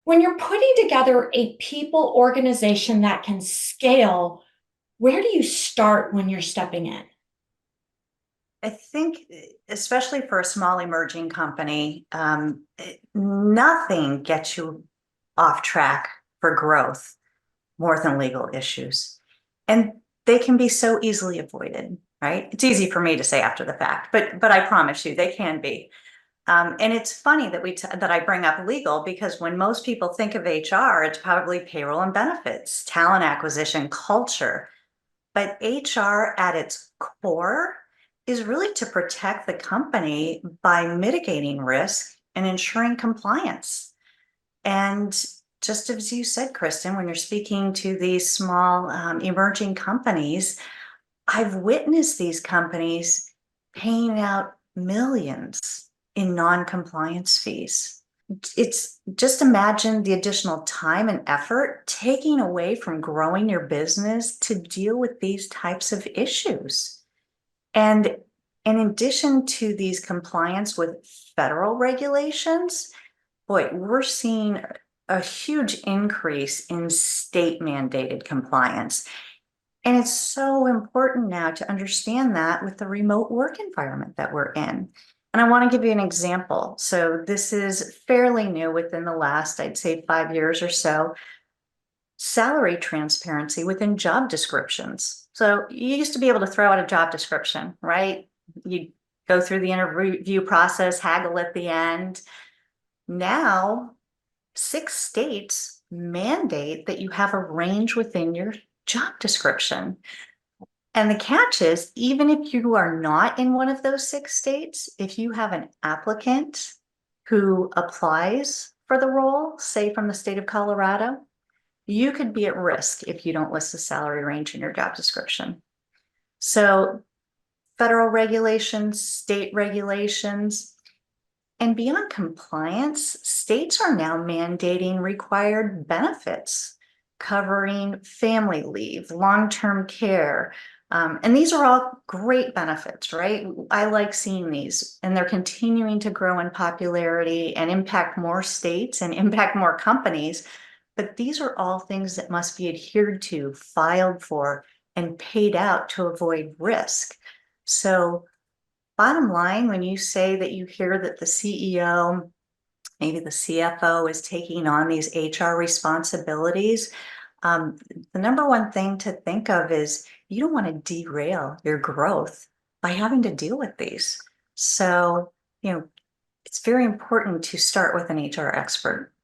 When you're putting together a people organization that can scale, where do you start when you're stepping in? I think, especially for a small emerging company, nothing gets you off track for growth more than legal issues. And they can be so easily avoided, right? It's easy for me to say after the fact, but I promise you they can be. And it's funny that that I bring up legal because when most people think of HR, it's probably payroll and benefits, talent acquisition, culture. But HR at its core is really to protect the company by mitigating risk and ensuring compliance. And just as you said, Kristen, when you're speaking to these small emerging companies, I've witnessed these companies paying out millions in non-compliance fees. It's just imagine the additional time and effort taking away from growing your business to deal with these types of issues. And in addition to these compliance with federal regulations, boy, we're seeing a huge increase in state mandated compliance. And it's so important now to understand that with the remote work environment that we're in. And I want to give you an example. So this is fairly new within the last, I'd say, 5 years or so. Salary transparency within job descriptions. So you used to be able to throw out a job description, right? You go through the interview process, haggle at the end. Now, 6 states mandate that you have a range within your job description. And the catch is, even if you are not in one of those 6 states, if you have an applicant who applies for the role, say from the state of Colorado, you could be at risk if you don't list the salary range in your job description. So federal regulations, state regulations, and beyond compliance, states are now mandating required benefits covering family leave, long-term care. And these are all great benefits, right? I like seeing these, and they're continuing to grow in popularity and impact more states and impact more companies. But these are all things that must be adhered to, filed for, and paid out to avoid risk. So bottom line, when you say that you hear that the CEO, maybe the CFO is taking on these HR responsibilities, the number one thing to think of is you don't want to derail your growth by having to deal with these. So, it's very important to start with an HR expert.